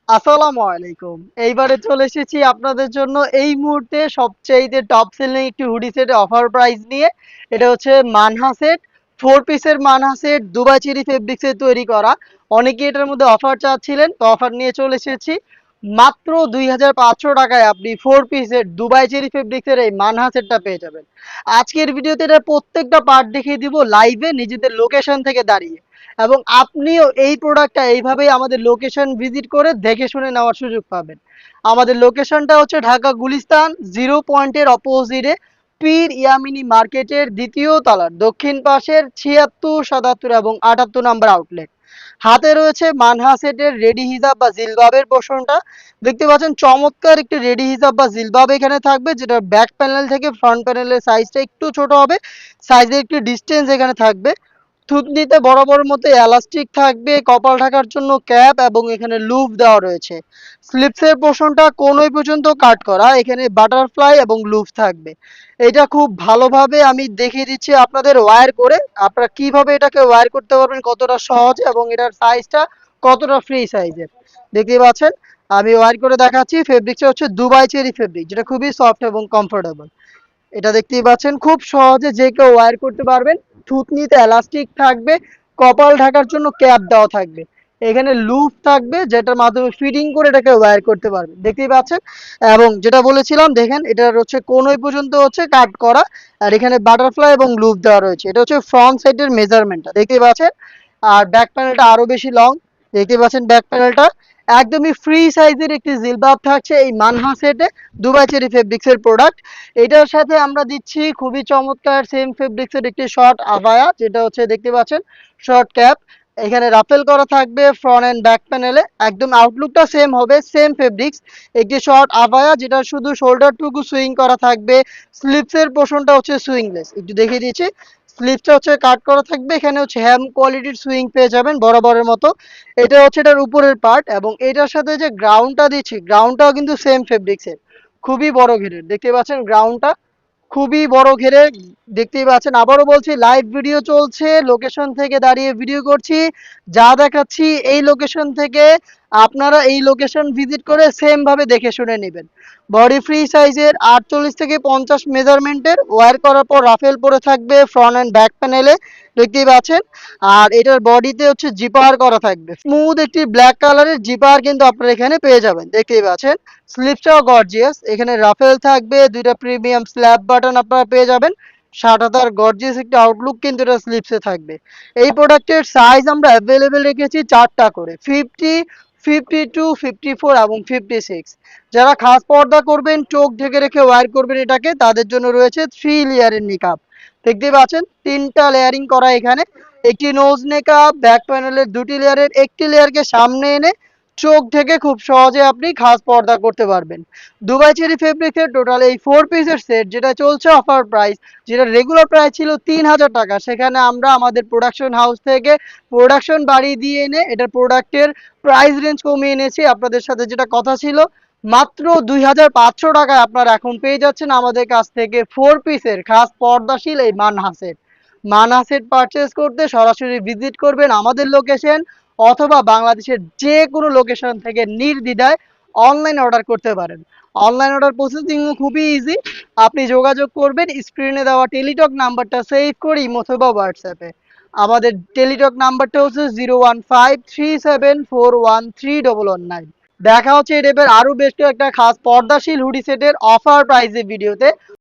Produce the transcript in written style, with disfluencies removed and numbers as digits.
আসসালামু আলাইকুম। এইবারে চলে এসেছি আপনাদের জন্য এই মুহূর্তে সবচাইতে টপ সেলিং একটি হুডি সেটের অফার প্রাইস নিয়ে। এটা হচ্ছে মানহা সেট, 4 পিসের মানহা সেট দুবাই চেরি ফেব্রিক্সের তৈরি করা। অনেকেই এটার মধ্যে অফার চাচ্ছিলেন, তো অফার নিয়ে চলে এসেছি। মাত্র ২৫০০ টাকায় আপনি 4 পিসের দুবাই চেরি ফেব্রিক্সের এই মানহা সেটটা পেয়ে যাবেন। আজকের ভিডিওতে এটার প্রত্যেকটা পার্ট দেখিয়ে দিব লাইভে নিজেদের লোকেশন থেকে দাঁড়িয়ে। এবং আপনিও এই প্রোডাক্টটা এইভাবেই আমাদের লোকেশন ভিজিট করে দেখে শুনে নেওয়ার সুযোগ পাবেন। আমাদের লোকেশনটা হচ্ছে ঢাকা গুলিস্তান 0 পয়েন্টের অপোজিটে পীর ইয়ামিনী মার্কেটের দ্বিতীয় তলার দক্ষিণ পাশের ৭৬, ৭৭ এবং ৭৮ নাম্বার আউটলেট। হাতে রয়েছে মানহা সেটের রেডি হিজাব বা জিলবাবের পোর্শনটা। দেখতে পাচ্ছেন চমৎকার একটি রেডি হিজাব বা জিলবাব এখানে থাকবে, যেটা ব্যাক প্যানেল থেকে ফ্রন্ট প্যানেলের সাইজটা একটু ছোট হবে। সাইজের একটি ডিস্টেন্স এখানে থাকবে। থুতনিতে বরাবর মতো এলাস্টিক থাকবে, কপাল ঢাকার জন্য ক্যাপ এবং এখানে লুপ দেওয়া রয়েছে। স্লিপসের পোর্শনটা কোনই পর্যন্ত কাট করা, এখানে বাটারফ্লাই এবং লুপ থাকবে। এটা খুব ভালোভাবে আমি দেখিয়ে দিচ্ছি আপনাদের ওয়্যার করে, আপনারা কিভাবে এটাকে ওয়্যার করতে পারবেন কতটা সহজ, এবং এটার সাইজটা কতটা ফ্রি সাইজের। দেখতে পাচ্ছেন আমি ওয়্যার করে দেখাচ্ছি। ফেব্রিক্সটা হচ্ছে দুবাই চেরি ফেব্রিক, যেটা খুবই সফট এবং কমফোর্টেবল। এটা দেখতেই পাচ্ছেন খুব সহজে যে কেউ ওয়্যার করতে পারবেন। থুতনিতে এলাস্টিক থাকবে, কপাল ঢাকার জন্য ক্যাপ দেওয়া থাকবে, এখানে লুপ থাকবে যেটার মাধ্যমে ফিটিং করে এটাকে ওয়্যার করতে পারবেন। দেখতেই পাচ্ছেন। এবং যেটা বলেছিলাম দেখেন, এটার হচ্ছে কোনই পর্যন্ত হচ্ছে কাট করা, আর এখানে বাটারফ্লাই এবং লুপ দেওয়া রয়েছে। এটা হচ্ছে ফ্রন্ট সাইডের মেজারমেন্টটা, দেখতেই পাচ্ছেন। আর ব্যাক প্যানেলটা আরো বেশি লং, দেখতে পাচ্ছেন ব্যাক প্যানেলটা। একদমই ফ্রি সাইজের একটি জিলবাব থাকছে এই মানহা সেটে, দুবাই চেরি ফেব্রিক্সের প্রোডাক্ট। এটার সাথে আমরা দিচ্ছি খুবই চমৎকার সেম ফেব্রিক্সের একটি শর্ট আবায়া, যেটা হচ্ছে দেখতে পাচ্ছেন শর্ট ক্যাপ। এখানে রাফেল করা থাকবে ফ্রন্ট এন্ড ব্যাক প্যানেলে, একদম আউটলুকটা সেম হবে, সেম ফেব্রিক্স। একটি শর্ট আবায়া যেটা শুধু শোল্ডারটুকু সুইং করা থাকবে। স্লিপসের পোর্শনটা হচ্ছে সুইংলেস, একটু দেখিয়ে দিচ্ছি। স্লিপসটা হচ্ছে কাট করা থাকবে, এখানে হচ্ছে হ্যাম কোয়ালিটির সুইং পেয়ে যাবেন বরাবরের মতো। এটা হচ্ছে এটার উপরের পার্ট, এবং এটার সাথে যে গ্রাউন্ডটা দিচ্ছি গ্রাউন্ডটাও কিন্তু সেম ফেব্রিক্সের, খুবই বড় ঘেরের। দেখতে পাচ্ছেন গ্রাউন্ডটা খুবই বড় ঘেরে। দেখতেই পাচ্ছেন, আবারও বলছি লাইভ ভিডিও চলছে, লোকেশন থেকে দাঁড়িয়ে ভিডিও করছি। যা দেখাচ্ছি এই লোকেশন থেকে, আপনারা এই লোকেশন ভিজিট করে সেম ভাবে দেখে শুনে নেবেন। বডি ফ্রি সাইজের 48 থেকে 50 মেজারমেন্টের, ওয়্যার করার পর রাফেল পরে থাকবে ফ্রন্ট এন্ড ব্যাক প্যানেলে, দেখতেই পাচ্ছেন। আর এটার বডিতে হচ্ছে জিপার করা থাকবে, স্মুথ একটি ব্ল্যাক কালারের জিপার কিন্তু আপনারা এখানে পেয়ে যাবেন, দেখতেই পাচ্ছেন। স্লিপসটাও গর্জিয়াস, এখানে রাফেল থাকবে, দুইটা প্রিমিয়াম স্ল্যাব বাটন আপনারা পেয়ে যাবেন। শাটাতার গর্জিয়াস একটি আউটলুক কিন্তু এটা স্লিপসে থাকবে। এই প্রোডাক্টের সাইজ আমরা অ্যাভেলেবেল রেখেছি 4টা করে, 50, 52, 54 এবং 56। যারা খাস পর্দা করবেন, চোখ ঢেকে রেখে ওয়্যার করবেন এটাকে, তাদের জন্য রয়েছে 3 লেয়ারের নিকাব। দেখতেই পাচ্ছেন 3টা লেয়ারিং করা এখানে। একটি নোজ নেকাব, ব্যাক প্যানেলের 2টি লেয়ারের একটি লেয়ারকে সামনে এনে চোখ ঢেকে খুব সহজে আপনি খাস পর্দা করতে পারবেন। দুবাই চেরি ফেব্রিক্সের টোটাল এই 4 পিসের সেট যেটা চলছে অফার প্রাইস, যেটা রেগুলার প্রাইস ছিল ৩০০০ টাকা, সেখানে আমরা আমাদের প্রোডাকশন হাউস থেকে প্রোডাকশন বাড়িয়ে দিয়ে এনে এটার প্রোডাক্টের প্রাইস রেঞ্জ কমিয়ে এনেছি। আপনাদের সাথে যেটা কথা ছিল, মাত্র ২৫০০ টাকায় আপনারা এখন পেয়ে যাচ্ছেন আমাদের কাছ থেকে 4 পিসের খাস পর্দাশীল এই Manha set. Manha set purchase করতে সরাসরি ভিজিট করবেন আমাদের লোকেশন, অথবা বাংলাদেশের যে কোনো লোকেশন থেকে নির্দ্বিধায় অনলাইন অর্ডার করতে পারেন। অনলাইন অর্ডার প্রসেসিং খুবই ইজি। আপনি যোগাযোগ করবেন স্ক্রিনে দেওয়া টেলিটক নাম্বারটা সেভ করে ইমো অথবা হোয়াটসঅ্যাপে। আমাদের টেলিটক নাম্বারটা হচ্ছে 01537413139। দেখা হচ্ছে এই টাইপের আরো বেশ একটা খাস পর্দাশীল হুডি সেটের অফার প্রাইজের ভিডিওতে।